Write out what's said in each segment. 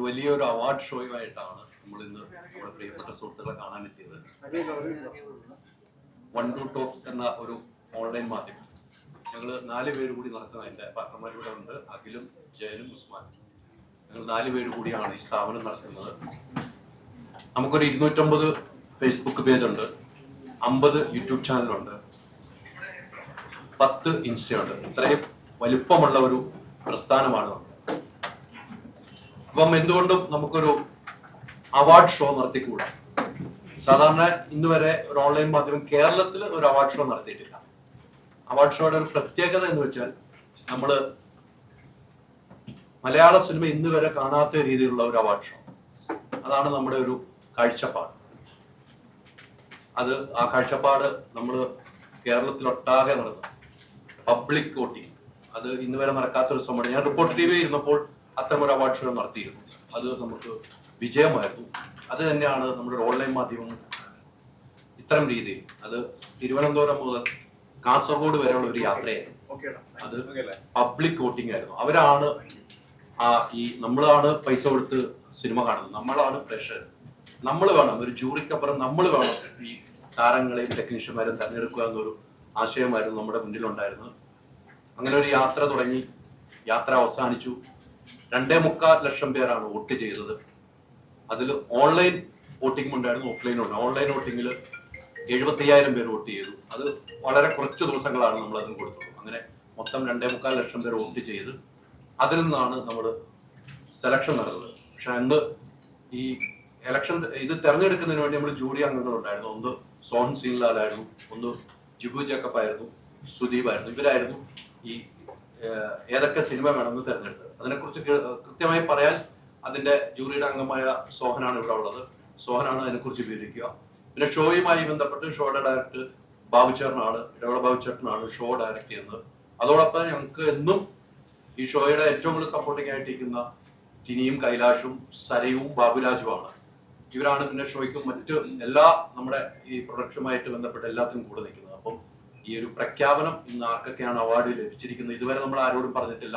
വലിയൊരു അവാർഡ് ഷോയുമായിട്ടാണ് നമ്മൾ ഇന്ന് നമ്മുടെ പ്രിയപ്പെട്ട സുഹൃത്തുക്കളെ കാണാനെത്തിയത്. 1-2 ടോക്സ് എന്ന ഒരു ഓൺലൈൻ മാധ്യമം ഞങ്ങൾ 4 പേര് കൂടി നടത്തുന്ന എൻ്റെ പാർട്ട്ണർമാരിവിടെ ഉണ്ട്. അഖിലും ജയനും ഉസ്മാനും. ഞങ്ങൾ 4 പേര് കൂടിയാണ് ഈ സ്ഥാപനം നടത്തുന്നത്. നമുക്കൊരു 250 ഫേസ്ബുക്ക് പേജുണ്ട്, 50 യൂട്യൂബ് ചാനലുണ്ട്, 10 ഇൻസ്റ്റയുണ്ട്. ഇത്രയും വലുപ്പമുള്ള ഒരു പ്രസ്ഥാനമാണ് നമ്മൾ. അപ്പം എന്തുകൊണ്ടും നമുക്കൊരു അവാർഡ് ഷോ നടത്തിക്കൂടാ. സാധാരണ ഇന്ന് വരെ ഒരു ഓൺലൈൻ മാധ്യമം കേരളത്തിൽ ഒരു അവാർഡ് ഷോ നടത്തിയിട്ടില്ല. അവാർഡ് ഷോയുടെ ഒരു പ്രത്യേകത എന്ന് വെച്ചാൽ നമ്മള് മലയാള സിനിമ ഇന്ന് വരെ കാണാത്ത രീതിയിലുള്ള ഒരു അവാർഡ് ഷോ. അതാണ് നമ്മുടെ ഒരു കാഴ്ചപ്പാട്. ആ കാഴ്ചപ്പാട് നമ്മൾ കേരളത്തിലൊട്ടാകെ നടന്നു. പബ്ലിക് വോട്ടിംഗ് അത് ഇന്ന് വരെ നടക്കാത്തൊരു സംഭവമാണ്. ഞാൻ റിപ്പോർട്ടർ ടി വി ഇരുന്നപ്പോൾ അത്തരം ഒരു അവാർഡ് ഷോ നടത്തിയിരുന്നു. അത് നമുക്ക് വിജയമായിരുന്നു. അത് തന്നെയാണ് നമ്മുടെ ഓൺലൈൻ മാധ്യമം ഇത്തരം രീതിയിൽ. അത് തിരുവനന്തപുരം മുതൽ കാസർഗോഡ് വരെയുള്ള ഒരു യാത്രയായിരുന്നു. അത് പബ്ലിക് വോട്ടിംഗ് ആയിരുന്നു. അവരാണ് നമ്മളാണ് പൈസ കൊടുത്ത് സിനിമ കാണുന്നത്, നമ്മളാണ് പ്രേക്ഷകർ. നമ്മൾ വേണം, ഒരു ജൂറിക്കപ്പുറം നമ്മൾ വേണം ഈ താരങ്ങളെയും ടെക്നീഷ്യന്മാരും തെരഞ്ഞെടുക്കുക എന്നൊരു ആശയമായിരുന്നു നമ്മുടെ മുന്നിലുണ്ടായിരുന്നത്. അങ്ങനെ ഒരു യാത്ര തുടങ്ങി. യാത്ര അവസാനിച്ചു. 2.25 ലക്ഷം പേരാണ് വോട്ട് ചെയ്തത്. അതിൽ ഓൺലൈൻ വോട്ടിംഗ് ഉണ്ടായിരുന്നു, ഓഫ്ലൈൻ ഉണ്ട്. ഓൺലൈൻ വോട്ടിങ്ങിൽ 75,000 പേര് വോട്ട് ചെയ്തു. അത് വളരെ കുറച്ച് ദിവസങ്ങളാണ് നമ്മൾ അതിന് കൊടുത്തത്. അങ്ങനെ മൊത്തം 2.25 ലക്ഷം പേര് വോട്ട് ചെയ്ത് അതിൽ നിന്നാണ് നമ്മൾ സെലക്ഷൻ നടന്നത്. പക്ഷെ അന്ന് ഈ ഇലക്ഷൻ ഇത് തെരഞ്ഞെടുക്കുന്നതിന് വേണ്ടി നമ്മൾ ജൂറി അംഗങ്ങളുണ്ടായിരുന്നു. ഒന്ന് സോഹൻ സീൻലാലായിരുന്നു, ഒന്ന് ജിബു ജേക്കബ് ആയിരുന്നു, സുദീപ് ആയിരുന്നു. ഇവരായിരുന്നു ഈ ഏതൊക്കെ സിനിമ വേണമെന്ന് തെരഞ്ഞെടുത്തത്. അതിനെക്കുറിച്ച് കൃത്യമായി പറയാൻ അതിന്റെ ജൂറിയുടെ അംഗമായ സോഹനാണ് ഇവിടെ ഉള്ളത്. സോഹനാണ് അതിനെക്കുറിച്ച് വിവരിക്കുക. പിന്നെ ഷോയുമായി ബന്ധപ്പെട്ട് ഷോയുടെ ഡയറക്ടർ ബാബുചേട്ടനാണ്, ഇടവേള ബാബുചേട്ടനാണ് ഷോ ഡയറക്ട് ചെയ്യുന്നത്. അതോടൊപ്പം ഞങ്ങൾക്ക് എന്നും ഈ ഷോയുടെ ഏറ്റവും കൂടുതൽ സപ്പോർട്ടിംഗ് ആയിട്ടിരിക്കുന്ന ടിനിയും കൈലാഷും സരയും ബാബുരാജുമാണ്. ഇവരാണ് പിന്നെ ഷോയ്ക്കും മറ്റ് എല്ലാ നമ്മുടെ ഈ പ്രൊഡക്ഷനുമായിട്ട് ബന്ധപ്പെട്ട എല്ലാത്തിനും കൂടെ നിൽക്കുന്നത്. അപ്പം ഈ ഒരു പ്രഖ്യാപനം ഇന്ന് ആർക്കൊക്കെയാണ് അവാർഡ് ലഭിച്ചിരിക്കുന്നത് ഇതുവരെ നമ്മൾ ആരോടും പറഞ്ഞിട്ടില്ല.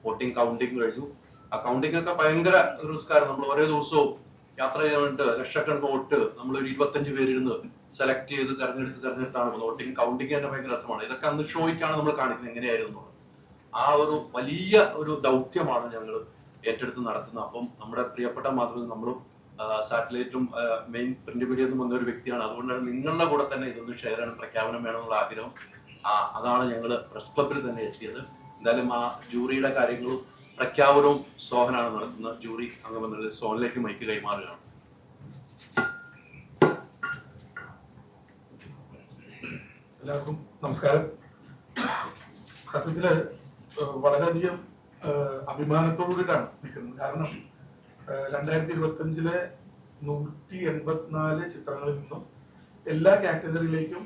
വോട്ടിംഗ് കൗണ്ടിങ് കഴിഞ്ഞു. ആ കൗണ്ടിങ് ഒക്കെ ഭയങ്കര റിസ്ക്കാണ്. നമ്മൾ ഓരോ ദിവസവും യാത്ര ചെയ്യാനായിട്ട് ലക്ഷക്കണക്കിന് വോട്ട് നമ്മളൊരു 25 പേരിരുന്ന് സെലക്ട് ചെയ്ത് തെരഞ്ഞെടുത്താണ് വോട്ടിംഗ് കൗണ്ടിങ് തന്നെ ഭയങ്കര രസമാണ്. ഇതൊക്കെ അന്ന് ഷോയ്ക്കാണ് നമ്മൾ കാണിക്കുന്നത് എങ്ങനെയായിരുന്നു. ആ ഒരു വലിയ ഒരു ദൗത്യമാണ് ഞങ്ങൾ ഏറ്റെടുത്ത് നടത്തുന്നത്. അപ്പം നമ്മുടെ പ്രിയപ്പെട്ട മാധ്യമം നമ്മളും സാറ്റലൈറ്റും മെയിൻ പ്രിന്റ് മീഡിയയിൽ വന്ന ഒരു വ്യക്തിയാണ്. അതുകൊണ്ടാണ് നിങ്ങളുടെ കൂടെ തന്നെ ഇതൊന്ന് ഷെയർ ചെയ്യണം, പ്രഖ്യാപനം വേണമെന്നുള്ള ആഗ്രഹം. അതാണ് ഞങ്ങൾ പ്രസ് ക്ലബിൽ തന്നെ എത്തിയത്. എന്തായാലും ആ ജൂറിയുടെ കാര്യങ്ങളും പ്രഖ്യാപനവും സോഹനാണ് നടത്തുന്നത്. ജൂറി അംഗമെന്നത് സോഹനിലേക്ക് മൈക്ക് കൈമാറുകയാണ്. എല്ലാവർക്കും നമസ്കാരം. സത്യത്തില് വളരെയധികം അഭിമാനത്തോടുകൂടിയിട്ടാണ് നിൽക്കുന്നത്. കാരണം 2025 184 ചിത്രങ്ങളിൽ നിന്നും എല്ലാ കാറ്റഗറിയിലേക്കും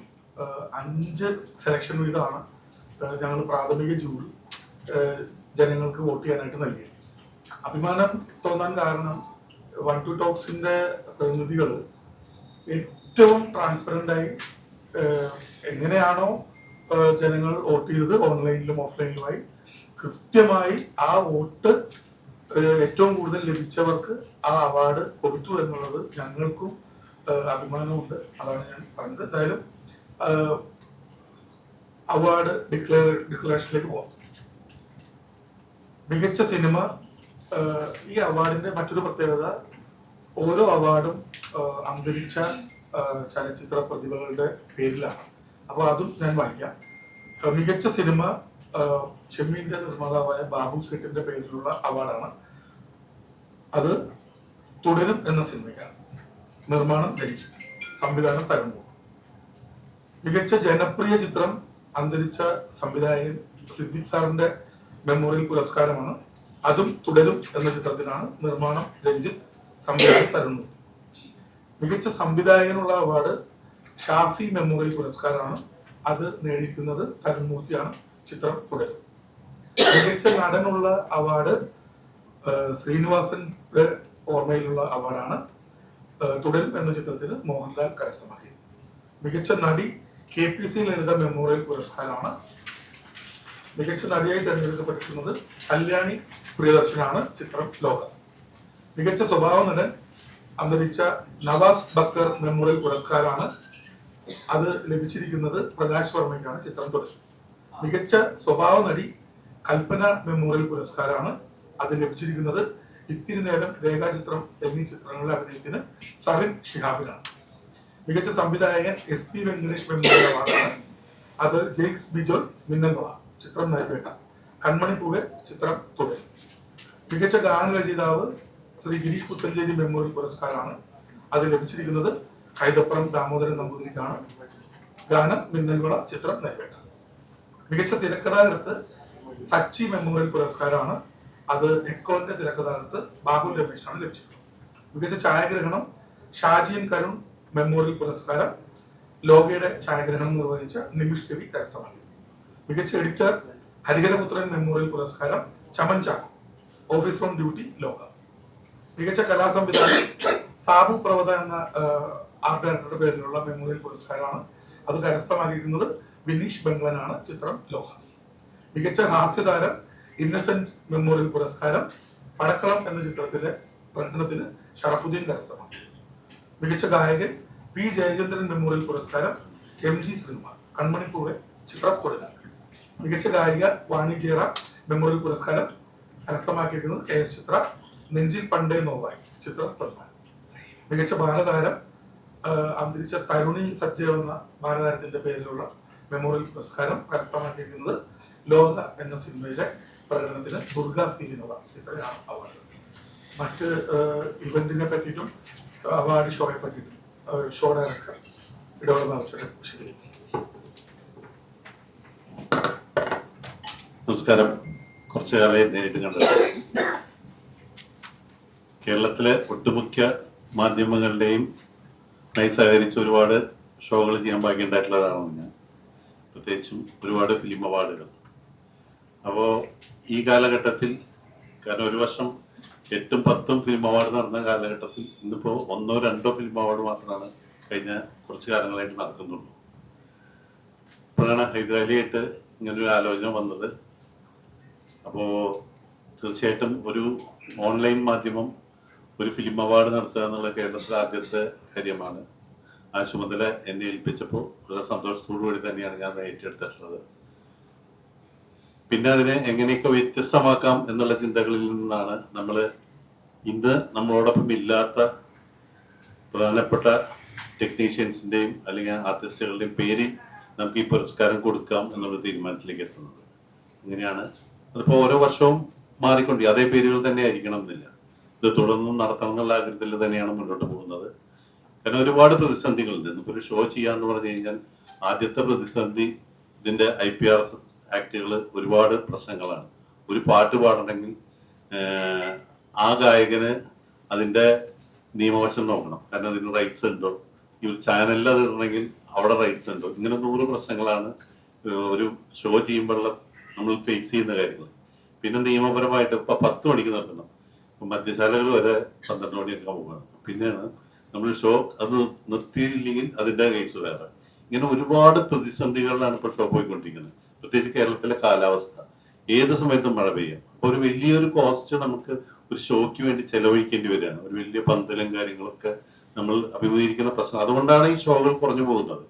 5 സെലക്ഷൻ വീതമാണ് ഞങ്ങൾ പ്രാഥമിക ജൂറി ജനങ്ങൾക്ക് വോട്ട് ചെയ്യാനായിട്ട് നൽകിയത്. അഭിമാനം തോന്നാൻ കാരണം 1-2 ടോക്സിന്റെ പ്രതിനിധികൾ ഏറ്റവും ട്രാൻസ്പെറൻ്റായി എങ്ങനെയാണോ ജനങ്ങൾ വോട്ട് ചെയ്തത് ഓൺലൈനിലും ഓഫ്ലൈനിലുമായി കൃത്യമായി ആ വോട്ട് ഏറ്റവും കൂടുതൽ ലഭിച്ചവർക്ക് ആ അവാർഡ് കൊടുത്തു എന്നുള്ളത് ഞങ്ങൾക്കും അഭിമാനമുണ്ട്. അതാണ് ഞാൻ പറഞ്ഞത്. എന്തായാലും അവാർഡ് ഡിക്ലറേഷനിലേക്ക് പോകാം. മികച്ച സിനിമ. ഈ അവാർഡിന്റെ മറ്റൊരു പ്രത്യേകത, ഓരോ അവാർഡും അന്തരിച്ച ചലച്ചിത്ര പ്രതിഭകളുടെ പേരിലാണ്. അപ്പോൾ അതും ഞാൻ വായിക്കാം. മികച്ച സിനിമ ചെമ്മീന്റെ നിർമ്മാതാവായ ബാബു സേട്ടിന്റെ പേരിലുള്ള അവാർഡാണ്. അത് തുടരും എന്ന സിനിമയ്ക്കാണ്. നിർമ്മാണം രഞ്ജിത്ത്, സംവിധാനം തരംഗം. മികച്ച ജനപ്രിയ ചിത്രം അന്തരിച്ച സംവിധായകൻ സിദ്ദിഖ് സാറിന്റെ മെമ്മോറിയൽ പുരസ്കാരമാണ്. അതും തുടരും എന്ന ചിത്രത്തിനാണ്. നിർമ്മാണം രഞ്ജിത്ത്, സംവിധാനം തരംഗം. മികച്ച സംവിധായകനുള്ള അവാർഡ് ഷാഫി മെമ്മോറിയൽ പുരസ്കാരമാണ്. അത് നേടിയിരിക്കുന്നത് തരുൺമൂർത്തിയാണ്. ചിത്രം തുടരും. മികച്ച നടനുള്ള അവാർഡ് ശ്രീനിവാസന്റെ ഓർമ്മയിലുള്ള അവാർഡാണ്. തുടരും എന്ന ചിത്രത്തിന് മോഹൻലാൽ കരസ്ഥമാക്കി. മികച്ച നടി KPC ലളിത മെമ്മോറിയൽ പുരസ്കാരമാണ്. മികച്ച നടിയായി തെരഞ്ഞെടുക്കപ്പെട്ടിരിക്കുന്നത് കല്യാണി പ്രിയദർശനാണ്. ചിത്രം ലോകം. മികച്ച സ്വഭാവ നടൻ അന്തരിച്ച നവാസ് ബക്കർ മെമ്മോറിയൽ പുരസ്കാരമാണ്. അത് ലഭിച്ചിരിക്കുന്നത് പ്രകാശ് വർമ്മയ്ക്കാണ്. ചിത്രം തുടരും. മികച്ച സ്വഭാവ നടി കൽപ്പന മെമ്മോറിയൽ പുരസ്കാരമാണ്. അത് ലഭിച്ചിരിക്കുന്നത് ഇത്തിരി നേരം, രേഖാചിത്രം എന്നീ ചിത്രങ്ങളിലെ അഭിനയത്തിന് സവിൻ ഷിഹാബിനാണ്. മികച്ച സംവിധായകൻ SP വെങ്കടേഷ് മെമ്മോറിയൽ അവാർഡാണ്. അത് ജെയ്ക്സ് ബിജോൽ മിന്നൽവള, ചിത്രം നരിപ്പേട്ട. കൺമണി പൂവെ, ചിത്രം തുടരും. മികച്ച ഗാനരചയിതാവ് ശ്രീ ഗിരീഷ് പുത്തഞ്ചേരി മെമ്മോറിയൽ പുരസ്കാരമാണ്. അത് ലഭിച്ചിരിക്കുന്നത് കൈതപ്പുറം ദാമോദരൻ നമ്പൂതിരിക്കാണ്. ഗാനം മിന്നൽവള, ചിത്രം നരിപ്പേട്ട. മികച്ച തിരക്കഥാകൃത്ത് സച്ചി മെമ്മോറിയൽ പുരസ്കാരമാണ്. അത് എക്കോന്റെ തിരക്കഥാകൃത്ത് ബാബു രമേശാണ് ലഭിച്ചത്. മികച്ച ഛായാഗ്രഹണം ഷാജിയൻ കരുൺ മെമ്മോറിയൽ പുരസ്കാരം ലോകയുടെ ഛായാഗ്രഹണം നിർവഹിച്ച നിമിഷ് കവി കരസ്ഥമാക്കി. മികച്ച എഡിറ്റർ ഹരിഹരപുത്രൻ മെമ്മോറിയൽ പുരസ്കാരം Chaman Chacko, office on duty, ലോക. മികച്ച കലാസംവിധാനം സാബു പ്രവത എന്ന ആർട്ട് ഡയറക്ടറുടെ പേരിലുള്ള മെമ്മോറിയൽ പുരസ്കാരമാണ്. അത് കരസ്ഥമാക്കിയിരിക്കുന്നത് വിനീഷ് ബംഗ്ലനാണ്. ചിത്രം ലോക. മികച്ച ഹാസ്യതാരം ഇന്നസെന്റ് മെമ്മോറിയൽ പുരസ്കാരം പടക്കളം എന്ന ചിത്രത്തിലെ പ്രകടനത്തിന് ഷറഫുദ്ദീൻ കരസ്ഥമാക്കി. മികച്ച ഗായകൻ P. ജയചന്ദ്രൻ മെമ്മോറിയൽ പുരസ്കാരം MG ശ്രീകുമാർ, കൺമണി പൂവെ, ചിത്രം തുടരും. മികച്ച ഗായിക വാണി ജയറ മെമ്മോറിയൽ പുരസ്കാരം കരസ്ഥമാക്കിയിരിക്കുന്നത് KS ചിത്ര, നെഞ്ചിൽ പണ്ടേ നോവായി, ചിത്രം തുടരും. മികച്ച ബാലതാരം അന്തരിച്ച തരുണി സജ്ജീവ് എന്ന ബാലതാരത്തിന്റെ പേരിലുള്ള മെമ്മോറിയൽ പുരസ്കാരം കരസ്ഥമാക്കിയിരിക്കുന്നത് ലോക എന്ന സിനിമയിലെ പ്രകടനത്തിന് ദുർഗ സി വിനോദ. ഇത്രയാണ് അവാർഡ്. മറ്റ് ഇവന്റിനെ പറ്റിയിട്ടും അവാർഡ് ഷോയെ പറ്റിയിട്ടും ഷോ ഡയറക്ടർ ഇടപെടുന്ന ആവശ്യം വിശദീകരിക്കും. നമസ്കാരം. കുറച്ചു കാലമായി നേരിട്ട് കണ്ടത് കേരളത്തിലെ ഒട്ടുമുഖ്യ മാധ്യമങ്ങളുടെയും സഹകരിച്ച് ഒരുപാട് ഷോകൾ ചെയ്യാൻ ഭാഗ്യമുണ്ടായിട്ടുള്ള ഒരാളാണ് ഞാൻ. പ്രത്യേകിച്ചും ഒരുപാട് ഫിലിം അവാർഡുകൾ. അപ്പോൾ ഈ കാലഘട്ടത്തിൽ, കാരണം ഒരു വർഷം 8ഉം 10ഉം ഫിലിം അവാർഡ് നടന്ന കാലഘട്ടത്തിൽ ഇന്നിപ്പോൾ 1ഓ 2ഓ ഫിലിം അവാർഡ് മാത്രമാണ് കഴിഞ്ഞ കുറച്ച് കാലങ്ങളായിട്ട് നടക്കുന്നുള്ളൂ. ഇപ്പോഴാണ് ഹൈദരാലിയായിട്ട് ഇങ്ങനൊരു ആലോചന വന്നത്. അപ്പോൾ തീർച്ചയായിട്ടും ഒരു ഓൺലൈൻ മാധ്യമം ഒരു ഫിലിം അവാർഡ് നടത്തുക എന്നുള്ള കേരളത്തിലെ ആദ്യത്തെ കാര്യമാണ്. ആ ചുമതല എന്നെ ഏൽപ്പിച്ചപ്പോൾ വളരെ സന്തോഷത്തോടു കൂടി തന്നെയാണ് ഞാൻ ഏറ്റെടുത്തിട്ടുള്ളത്. പിന്നെ അതിനെ എങ്ങനെയൊക്കെ വ്യത്യസ്തമാക്കാം എന്നുള്ള ചിന്തകളിൽ നിന്നാണ് നമ്മൾ ഇന്ന് നമ്മളോടൊപ്പം ഇല്ലാത്ത പ്രധാനപ്പെട്ട ടെക്നീഷ്യൻസിൻ്റെയും അല്ലെങ്കിൽ ആർട്ടിസ്റ്റുകളുടെയും പേരിൽ നമുക്ക് ഈ പുരസ്കാരം കൊടുക്കാം എന്നുള്ള തീരുമാനത്തിലേക്ക് എത്തുന്നത്. അങ്ങനെയാണ് അതിപ്പോൾ ഓരോ വർഷവും മാറിക്കൊണ്ടേ അതേ പേരുകൾ തന്നെ ആയിരിക്കണം എന്നില്ല. ഇത് തുടർന്നും നടത്തണം എന്നുള്ള ആഗ്രഹത്തിൽ തന്നെയാണ് മുന്നോട്ട് പോകുന്നത്. കാരണം ഒരുപാട് പ്രതിസന്ധികളുണ്ട്. ഇന്നിപ്പോൾ ഒരു ഷോ ചെയ്യാന്ന് പറഞ്ഞു കഴിഞ്ഞാൽ ആദ്യത്തെ പ്രതിസന്ധി ഇതിന്റെ IPR ആക്ടുകൾ ഒരുപാട് പ്രശ്നങ്ങളാണ്. ഒരു പാട്ട് പാടണമെങ്കിൽ ആ ഗായകന് അതിന്റെ നിയമവശം നോക്കണം. കാരണം അതിന് റൈറ്റ്സ് ഉണ്ടോ, ഈ ഒരു ചാനലിൽ അത് ഇടണമെങ്കിൽ അവിടെ റൈറ്റ്സ് ഉണ്ടോ, ഇങ്ങനെ 100 പ്രശ്നങ്ങളാണ് ഒരു ഷോ ചെയ്യുമ്പോഴുള്ള നമ്മൾ ഫേസ് ചെയ്യുന്ന കാര്യങ്ങൾ. പിന്നെ നിയമപരമായിട്ട് ഇപ്പൊ 10 മണിക്ക് നിർത്തണം, മദ്യശാലകൾ വരെ 12 മണിയൊക്കെ പോകണം. പിന്നെയാണ് നമ്മൾ ഷോ അത് നിർത്തിയില്ലെങ്കിൽ അതിന്റെ കേസ് വേറെ. ഇങ്ങനെ ഒരുപാട് പ്രതിസന്ധികളിലാണ് ഇപ്പോൾ ഷോ പോയിക്കൊണ്ടിരിക്കുന്നത്. പ്രത്യേകിച്ച് കേരളത്തിലെ കാലാവസ്ഥ, ഏത് സമയത്തും മഴ പെയ്യാം. അപ്പൊ ഒരു വലിയൊരു കോസ്റ്റ് നമുക്ക് ഒരു ഷോയ്ക്ക് വേണ്ടി ചെലവഴിക്കേണ്ടി വരികയാണ്. ഒരു വലിയ പന്തലും കാര്യങ്ങളൊക്കെ നമ്മൾ അഭിമുഖീകരിക്കുന്ന പ്രശ്നം. അതുകൊണ്ടാണ് ഈ ഷോകൾ കുറഞ്ഞു പോകുന്നത്.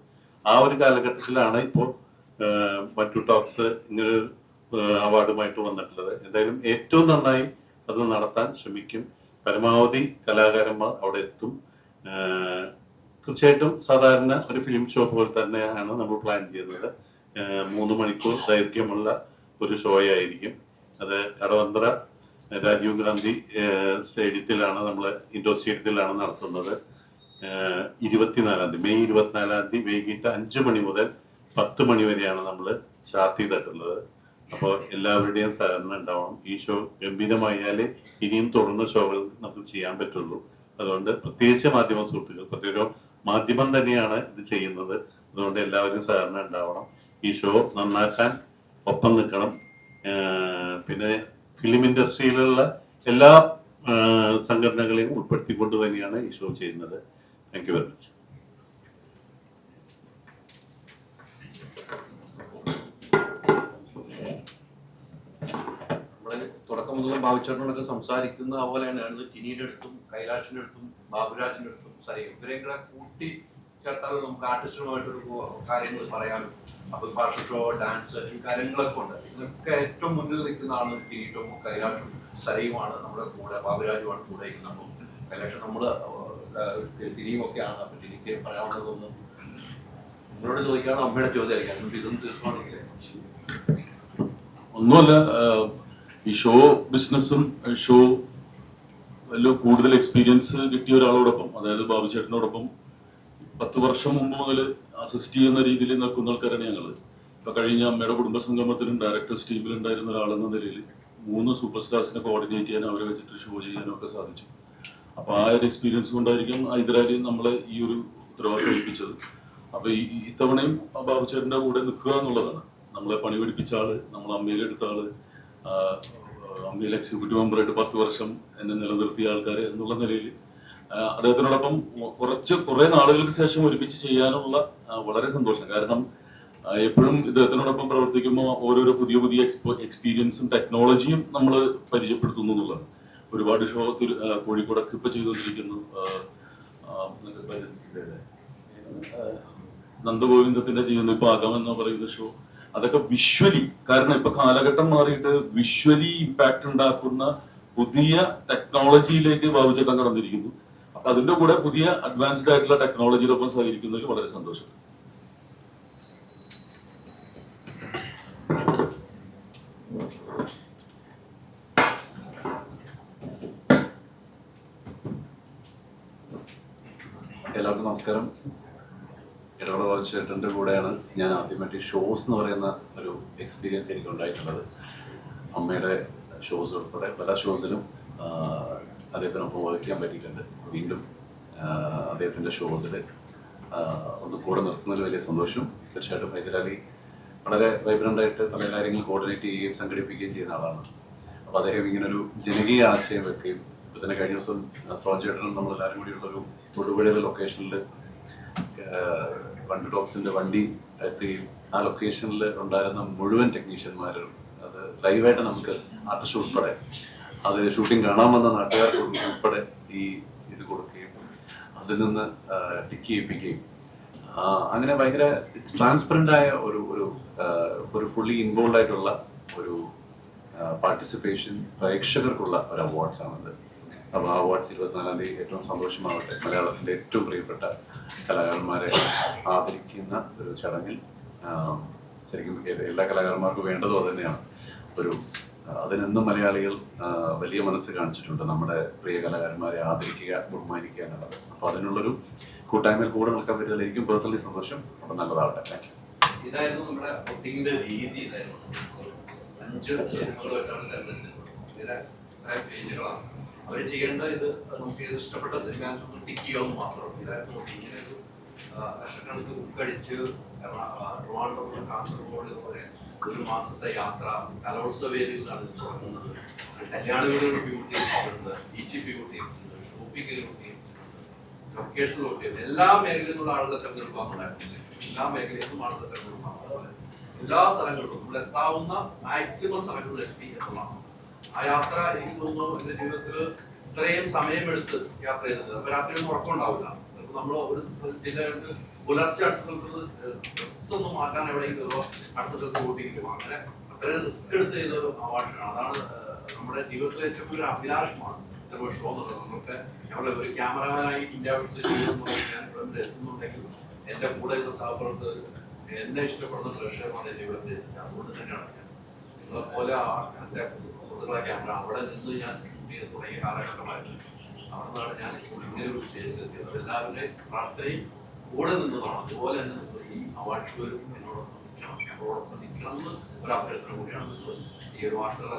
ആ ഒരു കാലഘട്ടത്തിലാണ് ഇപ്പോൾ മറ്റു ടോക്സ് ഇങ്ങനൊരു അവാർഡുമായിട്ട് വന്നിട്ടുള്ളത്. എന്തായാലും ഏറ്റവും നന്നായി അത് നടത്താൻ ശ്രമിക്കും. പരമാവധി കലാകാരന്മാർ അവിടെ എത്തും. തീർച്ചയായിട്ടും സാധാരണ ഒരു ഫിലിം ഷോ പോലെ തന്നെയാണ് നമ്മൾ പ്ലാൻ ചെയ്യുന്നത്. 3 മണിക്കൂർ ദൈർഘ്യമുള്ള ഒരു ഷോ ആയിരിക്കും. അത് കടവന്ത്ര രാജീവ് ഗാന്ധി സ്റ്റേഡിയത്തിലാണ്, നമ്മൾ ഇൻഡോർ സ്റ്റേഡിയത്തിലാണ് നടത്തുന്നത്. 24-ാം തീയതി, മെയ് 24-ാം തീയതി വൈകിട്ട് 5 മണി മുതൽ 10 മണി വരെയാണ് നമ്മൾ ചാർട്ട് ചെയ്തിട്ടുള്ളത്. അപ്പോൾ എല്ലാവരുടെയും സഹകരണം ഉണ്ടാവണം. ഈ ഷോ ഗംഭീരമായാലേ ഇനിയും തുടർന്ന് ഷോകൾ നമുക്ക് ചെയ്യാൻ പറ്റുള്ളൂ. അതുകൊണ്ട് പ്രത്യേകിച്ച് മാധ്യമ സുഹൃത്തുക്കൾ, പ്രത്യേകം മാധ്യമം തന്നെയാണ് ഇത് ചെയ്യുന്നത്. അതുകൊണ്ട് എല്ലാവരും സഹകരണം ഉണ്ടാവണം. ഈ ഷോ നന്നാക്കാൻ ഒപ്പം നിൽക്കണം. പിന്നെ ഫിലിം ഇൻഡസ്ട്രിയിലുള്ള എല്ലാ സംഘടനകളെയും ഉൾപ്പെടുത്തിക്കൊണ്ട് തന്നെയാണ് ഈ ഷോ ചെയ്യുന്നത്. Thank you very much. തുടക്കം മുതൽ ബാബുച്ചേട്ടനൊക്കെ സംസാരിക്കുന്ന അതുപോലെ തന്നെയാണ് ടിനിയുടെ അടുത്തും കൈലാഷിന്റെ അടുത്തും ബാബുരാജിന്റെ അടുത്തും സരയും ഇവരെ കൂടെ കൂട്ടി ചേർത്താൽ നമുക്ക് ആർട്ടിസ്റ്റുമായിട്ടൊരു കാര്യങ്ങൾ പറയാനും അപ്പൊ ഭാഷ ഷോ ഡാൻസ് ഈ കാര്യങ്ങളൊക്കെ ഉണ്ട്. ഇതൊക്കെ ഏറ്റവും മുന്നിൽ നിൽക്കുന്ന ആള് ടിനിയും കൈലാഷും സരയുമാണ് നമ്മുടെ കൂടെ, ബാബുരാജുമാണ് കൂടെ ഇരിക്കുന്നത്. അപ്പം കൈലാഷം നമ്മള് ടിനിയും ഒക്കെയാണ്. അപ്പൊ ടിനിക്ക് പറയാനുള്ളതൊന്നും നിങ്ങളോട് ചോദിക്കാണ്, അമ്മയുടെ ചോദ്യമായിരിക്കും. അതുകൊണ്ട് ഇതൊന്നും തീർച്ചയാണെങ്കിൽ ഒന്നുമല്ല, ഈ ഷോ ബിസിനസ്സും ഷോ എല്ലാം കൂടുതൽ എക്സ്പീരിയൻസ് കിട്ടിയ ഒരാളോടൊപ്പം, അതായത് ബാബുചേട്ടനോടൊപ്പം 10 വർഷം മുമ്പ് മുതൽ അസിസ്റ്റ് ചെയ്യുന്ന രീതിയിൽ നിൽക്കുന്ന ആൾക്കാരാണ് ഞങ്ങൾ. ഇപ്പൊ കഴിഞ്ഞ അമ്മയുടെ കുടുംബസംഗമത്തിലും ഡയറക്ടേഴ്സ് ടീമിലുണ്ടായിരുന്ന ഒരാളെന്ന നിലയിൽ 3 സൂപ്പർ സ്റ്റാർസിനെ കോർഡിനേറ്റ് ചെയ്യാനും അവരെ വെച്ചിട്ട് ഷോ ചെയ്യാനും ഒക്കെ സാധിച്ചു. അപ്പൊ ആ ഒരു എക്സ്പീരിയൻസ് കൊണ്ടായിരിക്കും ഹൈദരാബാദിൽ നമ്മളെ ഈ ഒരു ഉത്തരവാദിത്വം ഏൽപ്പിച്ചത്. അപ്പൊ ഇത്തവണയും ബാബുചേട്ടന്റെ കൂടെ നിൽക്കുക എന്നുള്ളതാണ്. നമ്മളെ പണി പഠിപ്പിച്ച ആള്, നമ്മൾ അമ്മയിലെടുത്ത ആള്, അമ്മയിൽ എക്സിക്യൂട്ടീവ് മെമ്പറായിട്ട് 10 വർഷം എന്നെ നിലനിർത്തിയ ആൾക്കാർ എന്നുള്ള നിലയിൽ അദ്ദേഹത്തിനോടൊപ്പം കുറെ നാളുകൾക്ക് ശേഷം ഒരുമിച്ച് ചെയ്യാനുള്ള വളരെ സന്തോഷം. കാരണം എപ്പോഴും ഇദ്ദേഹത്തിനോടൊപ്പം പ്രവർത്തിക്കുമ്പോൾ ഓരോരോ പുതിയ പുതിയ എക്സ്പീരിയൻസും ടെക്നോളജിയും നമ്മൾ പരിചയപ്പെടുത്തുന്നു എന്നുള്ളതാണ്. ഒരുപാട് ഷോ കോഴിക്കോടൊക്കെ ഇപ്പൊ ചെയ്തുകൊണ്ടിരിക്കുന്നു. നന്ദഗോവിന്ദത്തിന്റെ ചെയ്യുന്നു, ഇപ്പൊ ആഗമെന്ന് പറയുന്ന ഷോ, അതൊക്കെ വിഷ്വലി, കാരണം ഇപ്പൊ കാലഘട്ടം മാറിയിട്ട് വിഷ്വലി ഇമ്പാക്ട് ഉണ്ടാക്കുന്ന പുതിയ ടെക്നോളജിയിലേക്ക് ബാബുചേട്ടൻ കടന്നിരിക്കുന്നു. അപ്പൊ അതിന്റെ കൂടെ പുതിയ അഡ്വാൻസ്ഡ് ആയിട്ടുള്ള ടെക്നോളജിയോടൊപ്പം സഹകരിക്കുന്നതിൽ വളരെ സന്തോഷം. എല്ലാവർക്കും നമസ്കാരം. ഇടവേള ബാബുചേട്ടൻ്റെ കൂടെയാണ് ഞാൻ ആദ്യമായിട്ട് ഷോസ് എന്ന് പറയുന്ന ഒരു എക്സ്പീരിയൻസ് എനിക്ക് ഉണ്ടായിട്ടുള്ളത്. അമ്മയുടെ ഷോസ് ഉൾപ്പെടെ പല ഷോസിലും അദ്ദേഹത്തിനൊപ്പം വർക്ക് ചെയ്യാൻ പറ്റിയിട്ടുണ്ട്. വീണ്ടും അദ്ദേഹത്തിൻ്റെ ഷോസിൽ ഒന്ന് കൂടെ നിർത്തുന്നതിൽ വലിയ സന്തോഷം. തീർച്ചയായിട്ടും ഹൈദരാബാദി വളരെ വൈബ്രൻ്റായിട്ട് പല കാര്യങ്ങൾ കോർഡിനേറ്റ് ചെയ്യുകയും സംഘടിപ്പിക്കുകയും ചെയ്യുന്ന ആളാണ്. അപ്പോൾ അദ്ദേഹം ഇങ്ങനൊരു ജനകീയ ആശയം വെക്കുകയും ഇപ്പോൾ തന്നെ കഴിഞ്ഞ ദിവസം സോജേട്ടനും നമ്മളെല്ലാവരും കൂടിയുള്ളൊരു തൊടുപുഴയിലെ ലൊക്കേഷനിൽ വണ്ടി ടോക്സിൻ്റെ വണ്ടി എത്തുകയും ആ ലൊക്കേഷനിൽ ഉണ്ടായിരുന്ന മുഴുവൻ ടെക്നീഷ്യന്മാരും അത് ലൈവായിട്ട് നമുക്ക് ആർട്ടിസ്റ്റ് ഉൾപ്പെടെ അത് ഷൂട്ടിംഗ് കാണാൻ വന്ന നാട്ടുകാർക്ക് ഉൾപ്പെടെ ഈ ഇത് കൊടുക്കുകയും അതിൽ നിന്ന് ടിക്ക് ചെയ്യിപ്പിക്കുകയും അങ്ങനെ ഭയങ്കര ട്രാൻസ്പെറൻ്റ് ആയ ഒരു ഫുള്ളി ഇൻവോൾവ് ആയിട്ടുള്ള ഒരു പാർട്ടിസിപ്പേഷൻ പ്രേക്ഷകർക്കുള്ള ഒരു അവാർഡ്സ് ആണത്. അപ്പോൾ ആ അവാർഡ്സ് 24-ാം തീയതി ഏറ്റവും സന്തോഷമാവട്ടെ. മലയാളത്തിൻ്റെ ഏറ്റവും പ്രിയപ്പെട്ട കലാകാരന്മാരെ ആദരിക്കുന്ന ഒരു ചടങ്ങിൽ ശരിക്കും എല്ലാ കലാകാരന്മാർക്കും വേണ്ടതും അത് തന്നെയാണ്. അതിനെന്നും മലയാളികൾ വലിയ മനസ്സ് കാണിച്ചിട്ടുണ്ട്, നമ്മുടെ പ്രിയ കലാകാരന്മാരെ ആദരിക്കുക, ബഹുമാനിക്കുക എന്നുള്ളത്. അപ്പോൾ അതിനുള്ളൊരു കൂട്ടായ്മയിൽ കൂടെ നിൽക്കാൻ പറ്റിയതിൽ എനിക്കും പേഴ്സണലി സന്തോഷം. അപ്പോൾ നല്ലതാവട്ടെ. Thank you. ഇതായിരുന്നു നമ്മുടെ വോട്ടിങ്ങിന്റെ രീതി. ഇതായിരുന്നു 5 സിനിമകളായിട്ടാണ് പേജുകളാണ് അവർ ചെയ്യേണ്ടത്. ഇത് നമുക്ക് ഏത് ഇഷ്ടപ്പെട്ട സിനിമ ടിക്ക് ചെയ്യാമെന്ന് മാത്രം. ഇതായിരുന്നു ഇങ്ങനെ ഒരു ലക്ഷക്കണക്ക് ബുക്കടിച്ച് ട്രിവാൻഡ്രം കാസർഗോഡ് പോലെ 1 മാസത്തെ യാത്ര കലോത്സവ വേദിയിലാണ് ഇത് തുടങ്ങുന്നത്. കല്യാണ വീടുകൾ ബ്യൂട്ടി ചെയ്യുന്നുണ്ട്, ബീച്ച് ബ്യൂട്ടി ചെയ്യുന്നുണ്ട്, ഷോപ്പിംഗ് ബ്യൂട്ടി ചെയ്യുന്നുണ്ട്, ലൊക്കേഷൻ ബ്യൂട്ടി ചെയ്യുന്നുണ്ട്. എല്ലാ മേഖലയിൽ നിന്നുള്ള ആളുകളെ തെരഞ്ഞെടുപ്പാകുന്നുണ്ടായിരുന്നു. എല്ലാ മേഖലയിൽ നിന്നും ആളുകളെ തെരഞ്ഞെടുപ്പാകുന്നത് എല്ലാ സ്ഥലങ്ങളിലും നമ്മൾ എത്താവുന്ന മാക്സിമം സ്ഥലങ്ങളിൽ എത്തി എന്നുള്ളതാണ്. ആ യാത്ര എനിക്ക് തോന്നുന്നു എന്റെ ജീവിതത്തിൽ ഇത്രയും സമയമെടുത്ത് യാത്ര ചെയ്തത്. അപ്പൊ രാത്രി ഒന്നും ഉറക്കമുണ്ടാവില്ല. നമ്മൾ ഒരു ജില്ലകളിൽ പുലർച്ചെ അടുത്ത സ്ഥലത്ത് ഡ്രസ് ഒന്നും മാറ്റാൻ എവിടെയെങ്കിലും അടുത്ത സ്ഥലത്ത് കൂട്ടിയിരിക്കും. അങ്ങനെ അത്രയും റിസ്ക് എടുത്ത് ചെയ്തൊരു അവാർഡാണ്. അതാണ് നമ്മുടെ ജീവിതത്തിലെ ഏറ്റവും വലിയ അഭിലാഷമാണ് ഇത്ര ഷോ എന്നുള്ളത്. നമുക്ക് ഞങ്ങളെ ഒരു ക്യാമറമാനായി ഇന്ത്യ വിട്ട് ഞാൻ ഇവിടെ എത്തുന്നുണ്ടെങ്കിൽ എന്റെ കൂടെ ഇത് സഹപ്രവർത്തകർ എന്നെ ഇഷ്ടപ്പെടുന്ന പ്രേക്ഷകമാണ് എന്റെ ഇവിടെ എത്തുന്നത്. അതുകൊണ്ട് തന്നെയാണ് ഞാൻ നിങ്ങളെപ്പോലെ എന്റെ സുഹൃത്തുക്കളെ ക്യാമറ അവിടെ നിന്ന് ഞാൻ ഷൂട്ട് ചെയ്ത് തുടങ്ങിയ കാലഘട്ടമായിരുന്നു. അവിടെ നിന്നാണ് ഞാൻ ഇങ്ങനെ ഒരു സ്റ്റേജിൽ എത്തിയത്. എല്ലാവരുടെയും പ്രാർത്ഥനയും കൂടെ നിന്നതാണ്. അതുപോലെ തന്നെ ഈ അവാർഡ് ഷോയിലും എന്നോടൊപ്പം നിൽക്കണം, ഞങ്ങളോടൊപ്പം നിൽക്കണം എന്ന് ഒരു അഭ്യർത്ഥന കൂടിയാണ് നിങ്ങൾ ഈ ഒരു വാർത്തകളെ